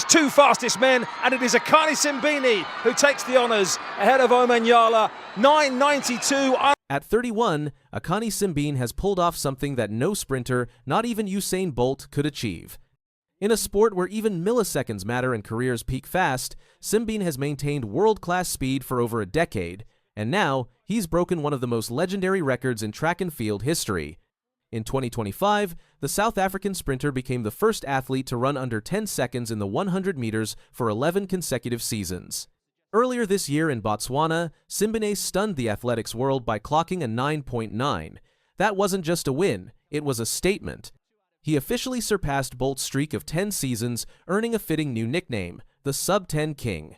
Two fastest men, and it is Akani Simbine who takes the honours ahead of Omanyala, 9:92. At 31, Akani Simbine has pulled off something that no sprinter, not even Usain Bolt, could achieve. In a sport where even milliseconds matter and careers peak fast, Simbine has maintained world-class speed for over a decade, and now he's broken one of the most legendary records in track and field history. In 2025, the South African sprinter became the first athlete to run under 10 seconds in the 100 meters for 11 consecutive seasons. Earlier this year in Botswana, Simbine stunned the athletics world by clocking a 9.9. That wasn't just a win, it was a statement. He officially surpassed Bolt's streak of 10 seasons, earning a fitting new nickname, the Sub-10 King.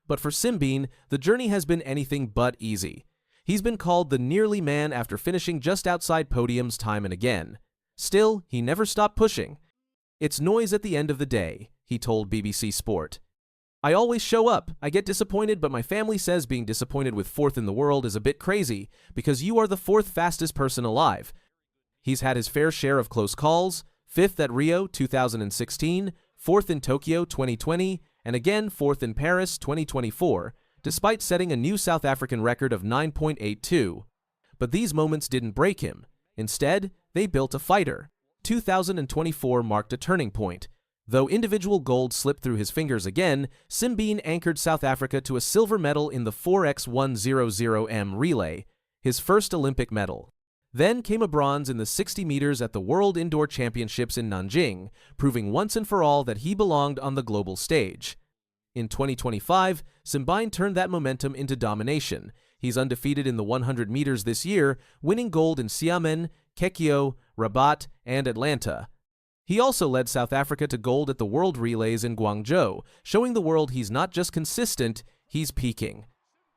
But for Simbine, the journey has been anything but easy. He's been called the nearly man after finishing just outside podiums time and again. Still, he never stopped pushing. "It's noise at the end of the day," he told BBC Sport. "I always show up. I get disappointed, but my family says being disappointed with fourth in the world is a bit crazy because you are the fourth fastest person alive." He's had his fair share of close calls, fifth at Rio 2016, fourth in Tokyo 2020, and again fourth in Paris 2024, despite setting a new South African record of 9.82. But these moments didn't break him. Instead, they built a fighter. 2024 marked a turning point. Though individual gold slipped through his fingers again, Simbine anchored South Africa to a silver medal in the 4x100m relay, his first Olympic medal. Then came a bronze in the 60 meters at the World Indoor Championships in Nanjing, proving once and for all that he belonged on the global stage. In 2025, Simbine turned that momentum into domination. He's undefeated in the 100 meters this year, winning gold in Xiamen, Kekio, Rabat, and Atlanta. He also led South Africa to gold at the World Relays in Guangzhou, showing the world he's not just consistent, he's peaking.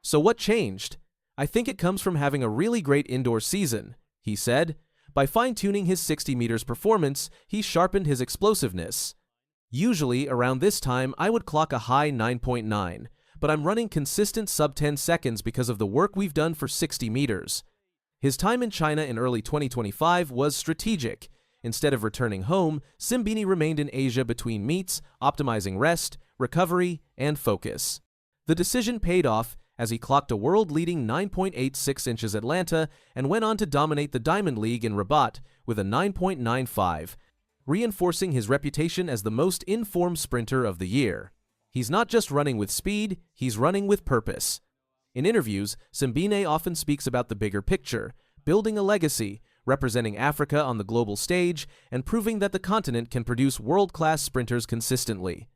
So what changed? "I think it comes from having a really great indoor season," he said. By fine-tuning his 60 meters performance, he sharpened his explosiveness. "Usually, around this time, I would clock a high 9.9, but I'm running consistent sub-10 seconds because of the work we've done for 60 meters. His time in China in early 2025 was strategic. Instead of returning home, Simbine remained in Asia between meets, optimizing rest, recovery, and focus. The decision paid off as he clocked a world-leading 9.86 inches Atlanta and went on to dominate the Diamond League in Rabat with a 9.95, reinforcing his reputation as the most in-form sprinter of the year. He's not just running with speed, he's running with purpose. In interviews, Simbine often speaks about the bigger picture, building a legacy, representing Africa on the global stage, and proving that the continent can produce world-class sprinters consistently.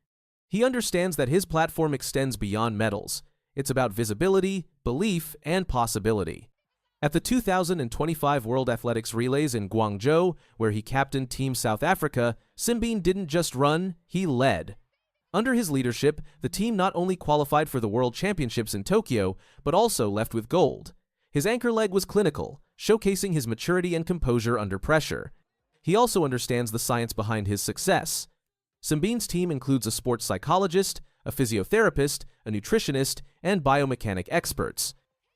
He understands that his platform extends beyond medals. It's about visibility, belief, and possibility. At the 2025 World Athletics Relays in Guangzhou, where he captained Team South Africa, Simbine didn't just run, he led. Under his leadership, the team not only qualified for the World Championships in Tokyo, but also left with gold. His anchor leg was clinical, showcasing his maturity and composure under pressure. He also understands the science behind his success. Simbine's team includes a sports psychologist, a physiotherapist, a nutritionist, and biomechanic experts.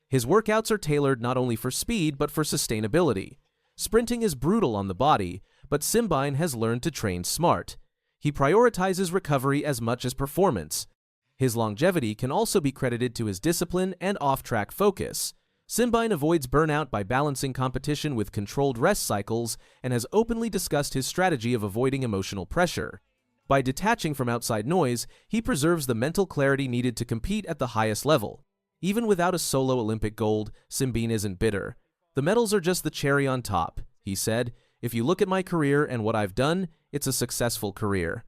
His workouts are tailored not only for speed but for sustainability. Sprinting is brutal on the body, but Simbine has learned to train smart. He prioritizes recovery as much as performance. His longevity can also be credited to his discipline and off-track focus. Simbine avoids burnout by balancing competition with controlled rest cycles and has openly discussed his strategy of avoiding emotional pressure. By detaching from outside noise, he preserves the mental clarity needed to compete at the highest level. Even without a solo Olympic gold, Simbine isn't bitter. "The medals are just the cherry on top," he said. "If you look at my career and what I've done, it's a successful career."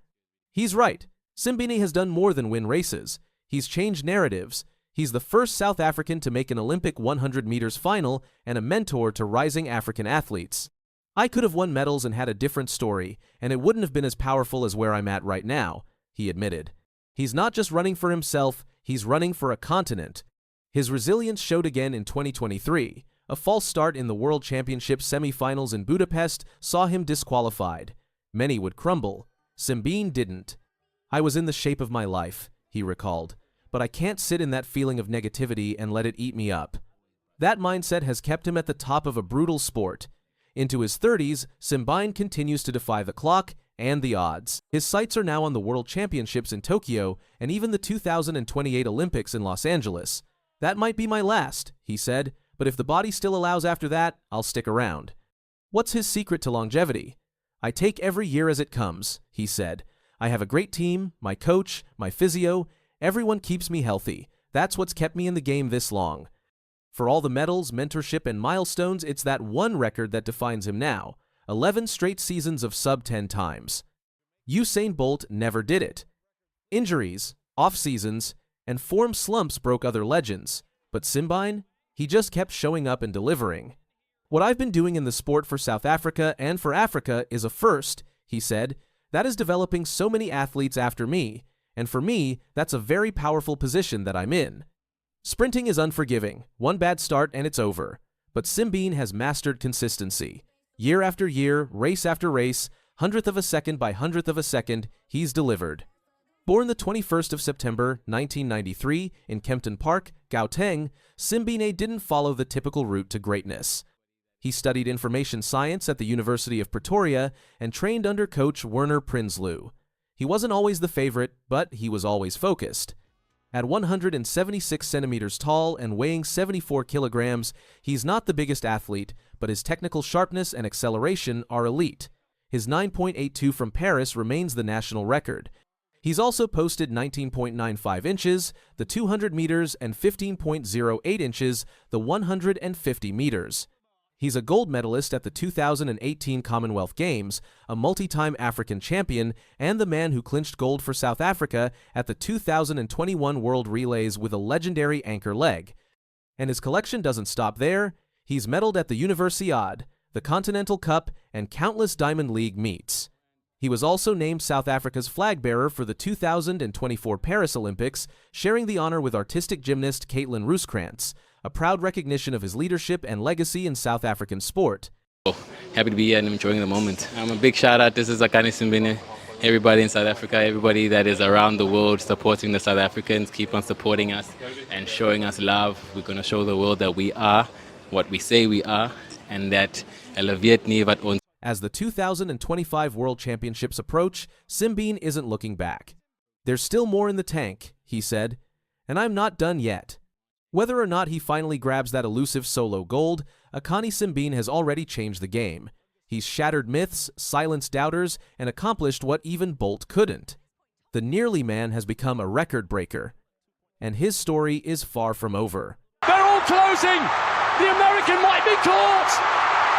He's right. Simbine has done more than win races. He's changed narratives. He's the first South African to make an Olympic 100 meters final and a mentor to rising African athletes. "I could have won medals and had a different story, and it wouldn't have been as powerful as where I'm at right now," he admitted. He's not just running for himself, he's running for a continent. His resilience showed again in 2023. A false start in the World Championship semi-finals in Budapest saw him disqualified. Many would crumble. Simbine didn't. "I was in the shape of my life," he recalled, "but I can't sit in that feeling of negativity and let it eat me up." That mindset has kept him at the top of a brutal sport. Into his 30s, Simbine continues to defy the clock and the odds. His sights are now on the World Championships in Tokyo and even the 2028 Olympics in Los Angeles. "That might be my last," he said, "but if the body still allows after that, I'll stick around." What's his secret to longevity? "I take every year as it comes," he said. "I have a great team, my coach, my physio. Everyone keeps me healthy. That's what's kept me in the game this long." For all the medals, mentorship, and milestones, it's that one record that defines him now: 11 straight seasons of sub-10 times. Usain Bolt never did it. Injuries, off-seasons, and form slumps broke other legends. But Simbine? He just kept showing up and delivering. "What I've been doing in the sport for South Africa and for Africa is a first," he said. "That is developing so many athletes after me, and for me, that's a very powerful position that I'm in." Sprinting is unforgiving. One bad start and it's over. But Simbine has mastered consistency. Year after year, race after race, hundredth of a second by hundredth of a second, he's delivered. Born the 21st of September, 1993, in Kempton Park, Gauteng, Simbine didn't follow the typical route to greatness. He studied information science at the University of Pretoria and trained under coach Werner Prinsloo. He wasn't always the favorite, but he was always focused. At 176 centimeters tall and weighing 74 kilograms, he's not the biggest athlete, but his technical sharpness and acceleration are elite. His 9.82 from Paris remains the national record. He's also posted 19.95 inches, the 200 meters, and 15.08 inches, the 150 meters. He's a gold medalist at the 2018 Commonwealth Games, a multi-time African champion, and the man who clinched gold for South Africa at the 2021 World Relays with a legendary anchor leg. And his collection doesn't stop there. He's medaled at the Universiade, the Continental Cup, and countless Diamond League meets. He was also named South Africa's flag bearer for the 2024 Paris Olympics, sharing the honor with artistic gymnast Caitlin Rooskrantz, a proud recognition of his leadership and legacy in South African sport. Happy to be here and enjoying the moment. A big shout out, this is Akani Simbine. Everybody in South Africa, everybody that is around the world supporting the South Africans, keep on supporting us and showing us love. We're going to show the world that we are what we say we are, and that ons. As the 2025 World Championships approach, Simbine isn't looking back. "There's still more in the tank," he said, "and I'm not done yet." Whether or not he finally grabs that elusive solo gold, Akani Simbine has already changed the game. He's shattered myths, silenced doubters, and accomplished what even Bolt couldn't. The nearly man has become a record breaker. And his story is far from over. They're all closing! The American might be caught!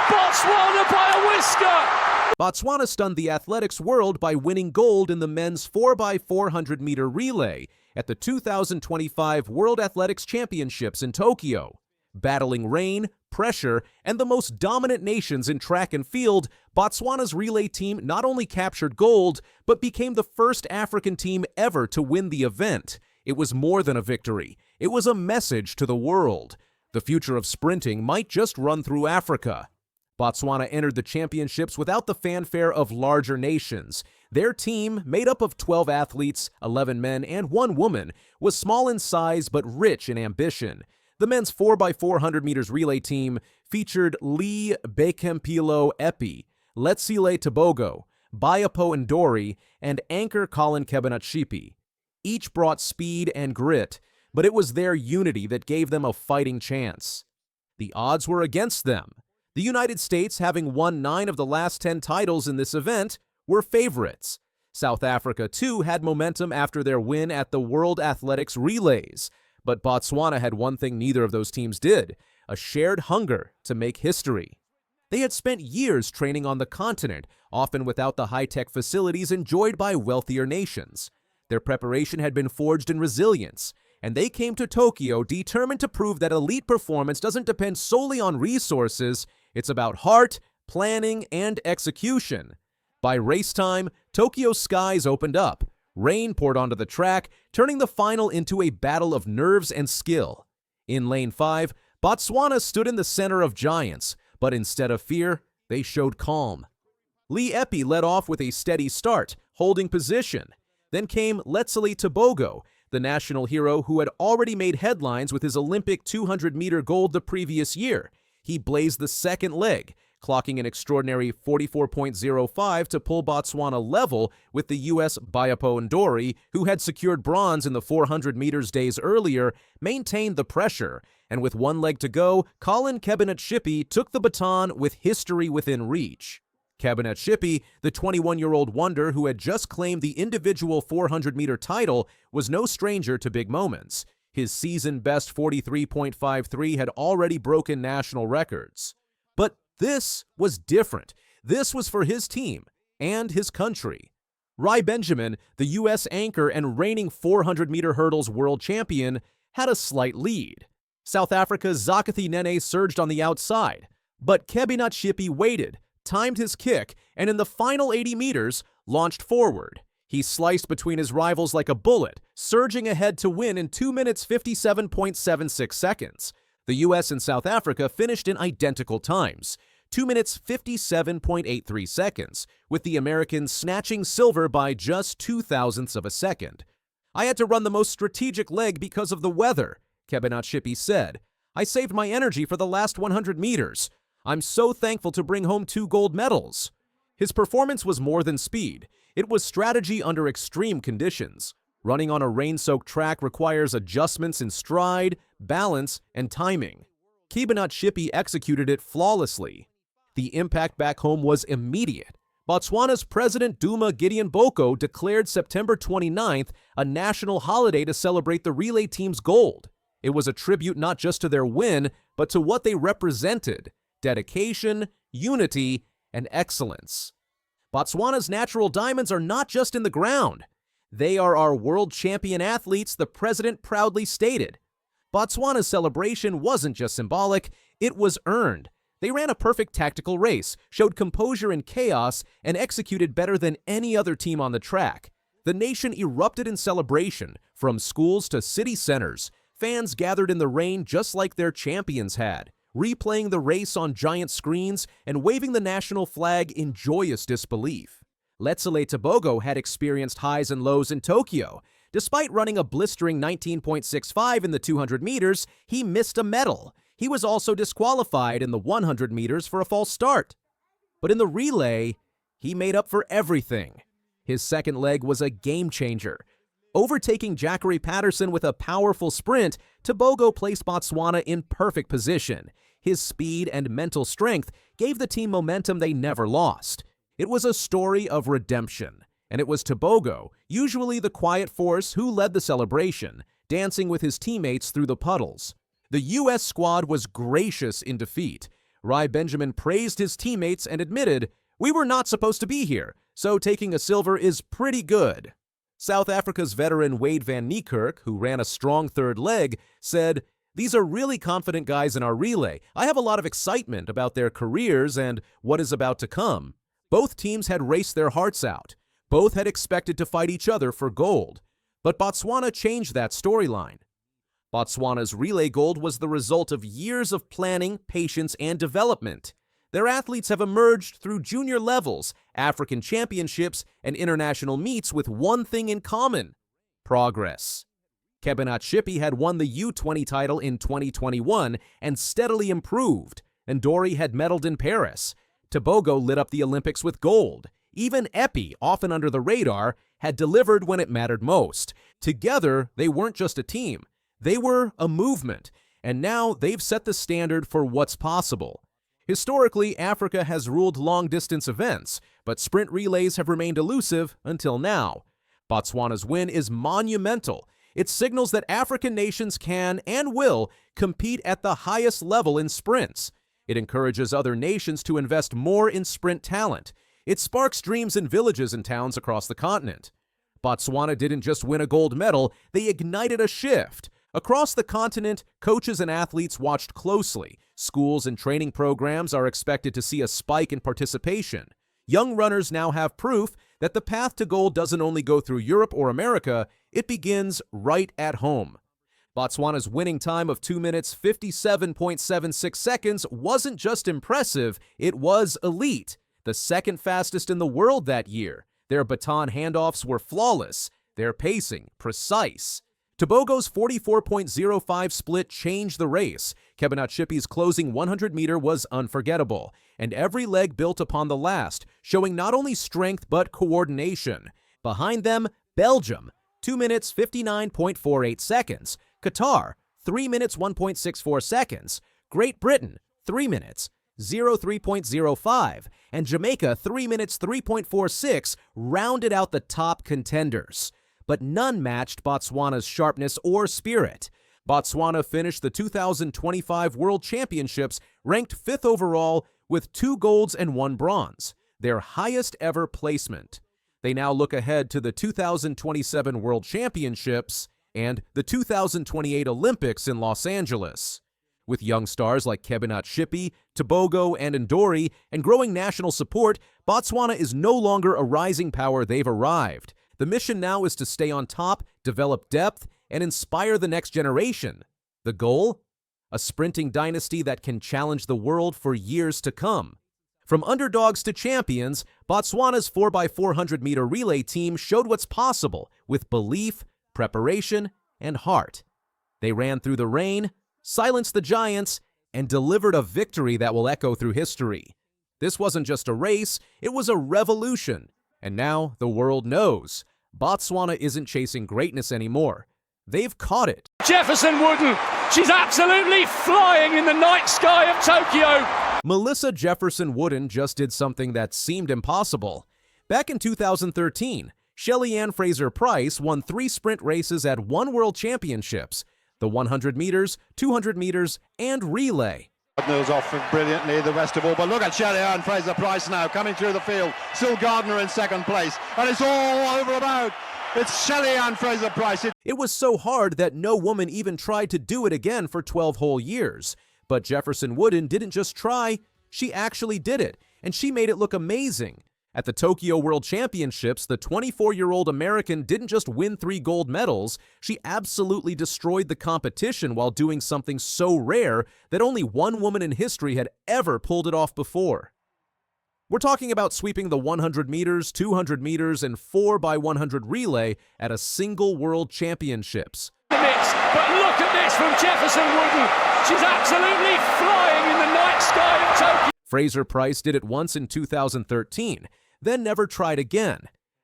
Botswana by a whisker! Botswana stunned the athletics world by winning gold in the men's 4x400 meter relay at the 2025 World Athletics Championships in Tokyo. Battling rain, pressure, and the most dominant nations in track and field, Botswana's relay team not only captured gold, but became the first African team ever to win the event. It was more than a victory. It was a message to the world. The future of sprinting might just run through Africa. Botswana entered the championships without the fanfare of larger nations. Their team, made up of 12 athletes, 11 men, and 1 woman, was small in size but rich in ambition. The men's 4x400 meters relay team featured Lee Bekempilo Epi, Letsile Tobogo, Bayapo Ndori, and anchor Colin Kebanachipi. Each brought speed and grit, but it was their unity that gave them a fighting chance. The odds were against them. The United States, having won 9 of the last 10 titles in this event, were favorites. South Africa, too, had momentum after their win at the World Athletics Relays. But Botswana had one thing neither of those teams did: a shared hunger to make history. They had spent years training on the continent, often without the high-tech facilities enjoyed by wealthier nations. Their preparation had been forged in resilience, and they came to Tokyo determined to prove that elite performance doesn't depend solely on resources. It's about heart, planning, and execution. By race time, Tokyo's skies opened up. Rain poured onto the track, turning the final into a battle of nerves and skill. In Lane 5, Botswana stood in the center of giants, but instead of fear, they showed calm. Lee Epi led off with a steady start, holding position. Then came Letsile Tobogo, the national hero who had already made headlines with his Olympic 200-meter gold the previous year. He blazed the second leg, clocking an extraordinary 44.05 to pull Botswana level with the U.S. Bayapo Ndori, who had secured bronze in the 400 meters days earlier, maintained the pressure, and with one leg to go, Colin Kebonat-Shippey took the baton with history within reach. Kebonat-Shippey, the 21-year-old wonder who had just claimed the individual 400-meter title, was no stranger to big moments. His season-best 43.53 had already broken national records. But this was different. This was for his team and his country. Rai Benjamin, the U.S. anchor and reigning 400-meter hurdles world champion, had a slight lead. South Africa's Zakathi Nene surged on the outside, but Kebonat-Shippey waited, timed his kick, and in the final 80 meters, launched forward. He sliced between his rivals like a bullet, surging ahead to win in 2 minutes 57.76 seconds. The U.S. and South Africa finished in identical times, 2 minutes 57.83 seconds, with the Americans snatching silver by just 0.02 of a second. "I had to run the most strategic leg because of the weather," Kebonat-Shippey said. "I saved my energy for the last 100 meters. I'm so thankful to bring home 2 gold medals." His performance was more than speed. It was strategy under extreme conditions. Running on a rain-soaked track requires adjustments in stride, balance, and timing. Kebonat-Shippey executed it flawlessly. The impact back home was immediate. Botswana's President Duma Gideon Boko declared September 29th a national holiday to celebrate the relay team's gold. It was a tribute not just to their win, but to what they represented: dedication, unity, and excellence. Botswana's natural diamonds are not just in the ground. They are our world champion athletes, the president proudly stated. Botswana's celebration wasn't just symbolic, it was earned. They ran a perfect tactical race, showed composure in chaos, and executed better than any other team on the track. The nation erupted in celebration, from schools to city centers. Fans gathered in the rain just like their champions had, replaying the race on giant screens and waving the national flag in joyous disbelief. Letsile Tebogo had experienced highs and lows in Tokyo. Despite running a blistering 19.65 in the 200 meters, he missed a medal. He was also disqualified in the 100 meters for a false start. But in the relay, he made up for everything. His second leg was a game-changer. Overtaking Jackery Patterson with a powerful sprint, Tebogo placed Botswana in perfect position. His speed and mental strength gave the team momentum they never lost. It was a story of redemption, and it was Tebogo, usually the quiet force, who led the celebration, dancing with his teammates through the puddles. The U.S. squad was gracious in defeat. Rai Benjamin praised his teammates and admitted, "We were not supposed to be here, so taking a silver is pretty good." South Africa's veteran Wade van Niekerk, who ran a strong third leg, said, "These are really confident guys in our relay. I have a lot of excitement about their careers and what is about to come." Both teams had raced their hearts out. Both had expected to fight each other for gold. But Botswana changed that storyline. Botswana's relay gold was the result of years of planning, patience, and development. Their athletes have emerged through junior levels, African championships, and international meets with one thing in common: progress. Kebonat-Shippey had won the U20 title in 2021 and steadily improved. Ndori had medaled in Paris. Tebogo lit up the Olympics with gold. Even Epi, often under the radar, had delivered when it mattered most. Together, they weren't just a team. They were a movement, and now they've set the standard for what's possible. Historically, Africa has ruled long-distance events, but sprint relays have remained elusive until now. Botswana's win is monumental. It signals that African nations can and will compete at the highest level in sprints. It encourages other nations to invest more in sprint talent. It sparks dreams in villages and towns across the continent. Botswana didn't just win a gold medal, they ignited a shift. Across the continent, coaches and athletes watched closely. Schools and training programs are expected to see a spike in participation. Young runners now have proof that the path to gold doesn't only go through Europe or America, it begins right at home. Botswana's winning time of 2 minutes 57.76 seconds wasn't just impressive, it was elite, the second fastest in the world that year. Their baton handoffs were flawless, their pacing precise. Tebogo's 44.05 split changed the race. Kebinat-Shipi's closing 100-meter was unforgettable, and every leg built upon the last, showing not only strength but coordination. Behind them, Belgium, 2 minutes 59.48 seconds. Qatar, 3 minutes 1.64 seconds. Great Britain, 3 minutes 03.05, and Jamaica, 3 minutes 3.46, rounded out the top contenders. But none matched Botswana's sharpness or spirit. Botswana finished the 2025 World Championships ranked 5th overall with 2 golds and 1 bronze, their highest ever placement. They now look ahead to the 2027 World Championships and the 2028 Olympics in Los Angeles. With young stars like Kebinat-Shipi, Tebogo, and Ndori, and growing national support, Botswana is no longer a rising power. They've arrived. The mission now is to stay on top, develop depth, and inspire the next generation. The goal? A sprinting dynasty that can challenge the world for years to come. From underdogs to champions, Botswana's 4x400-meter relay team showed what's possible with belief, preparation, and heart. They ran through the rain, silenced the giants, and delivered a victory that will echo through history. This wasn't just a race, it was a revolution. And now the world knows. Botswana isn't chasing greatness anymore. They've caught it. Jefferson Wooden, she's absolutely flying in the night sky of Tokyo. Melissa Jefferson Wooden just did something that seemed impossible. Back in 2013, Shelly-Ann Fraser-Pryce won 3 sprint races at 1 World Championships, the 100 meters, 200 meters, and relay. Gardner's off brilliantly, the rest of all, but look at Shelly-Ann Fraser-Pryce now coming through the field. Still Gardner in 2nd place, and it's all over about. It's Shelly-Ann Fraser-Pryce. It was so hard that no woman even tried to do it again for 12 whole years. But Jefferson Wooden didn't just try, she actually did it, and she made it look amazing. At the Tokyo World Championships, the 24-year-old American didn't just win 3 gold medals, she absolutely destroyed the competition while doing something so rare that only one woman in history had ever pulled it off before. We're talking about sweeping the 100 meters, 200 meters, and 4x100 relay at a single World Championships. But look at this from Jefferson Wooden. She's absolutely flying in the night sky of Tokyo. Fraser-Pryce did it once in 2013, then never tried again.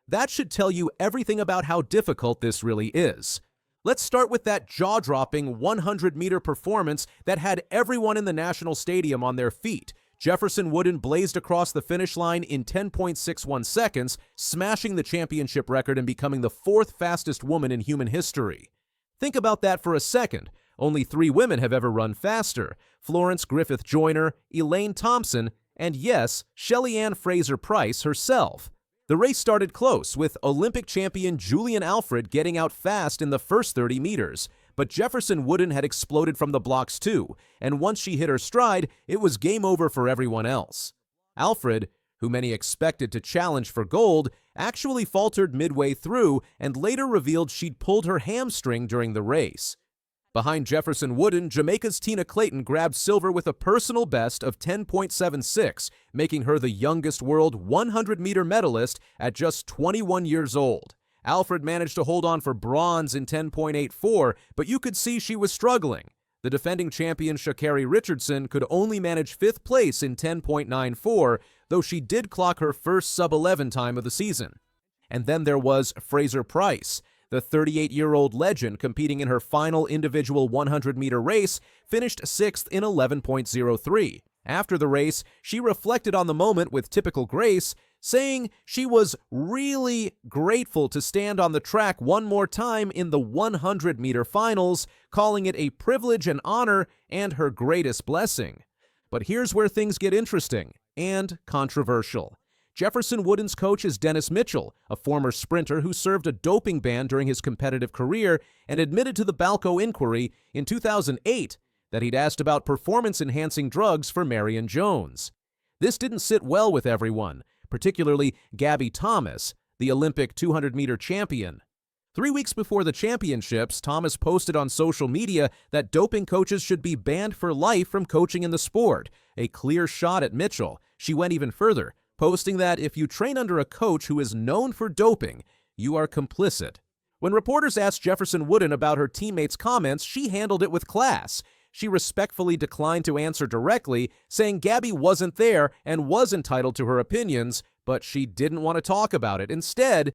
That should tell you everything about how difficult this really is. Let's start with that jaw-dropping 100-meter performance that had everyone in the National Stadium on their feet. Jefferson Wooden blazed across the finish line in 10.61 seconds, smashing the championship record and becoming the 4th fastest woman in human history. Think about that for a second. Only 3 women have ever run faster: Florence Griffith Joyner, Elaine Thompson, and yes, Shelly-Ann Fraser-Pryce herself. The race started close, with Olympic champion Julian Alfred getting out fast in the first 30 meters. But Jefferson Wooden had exploded from the blocks too, and once she hit her stride, it was game over for everyone else. Alfred, who many expected to challenge for gold, actually faltered midway through and later revealed she'd pulled her hamstring during the race. Behind Jefferson Wooden, Jamaica's Tina Clayton grabbed silver with a personal best of 10.76, making her the youngest world 100-meter medalist at just 21 years old. Alfred managed to hold on for bronze in 10.84, but you could see she was struggling. The defending champion Sha'Carri Richardson could only manage 5th place in 10.94, though she did clock her first sub-11 time of the season. And then there was Fraser-Pryce. The 38-year-old legend, competing in her final individual 100-meter race, finished 6th in 11.03. After the race, she reflected on the moment with typical grace, saying she was really grateful to stand on the track one more time in the 100-meter finals, calling it a privilege and honor and her greatest blessing. But here's where things get interesting and controversial. Jefferson Wooden's coach is Dennis Mitchell, a former sprinter who served a doping ban during his competitive career and admitted to the Balco inquiry in 2008 that he'd asked about performance-enhancing drugs for Marion Jones. This didn't sit well with everyone, particularly Gabby Thomas, the Olympic 200-meter champion. 3 weeks before the championships, Thomas posted on social media that doping coaches should be banned for life from coaching in the sport, a clear shot at Mitchell. She went even further, posting that if you train under a coach who is known for doping, you are complicit. When reporters asked Jefferson Wooden about her teammates' comments, she handled it with class. She respectfully declined to answer directly, saying Gabby wasn't there and was entitled to her opinions, but she didn't want to talk about it. Instead,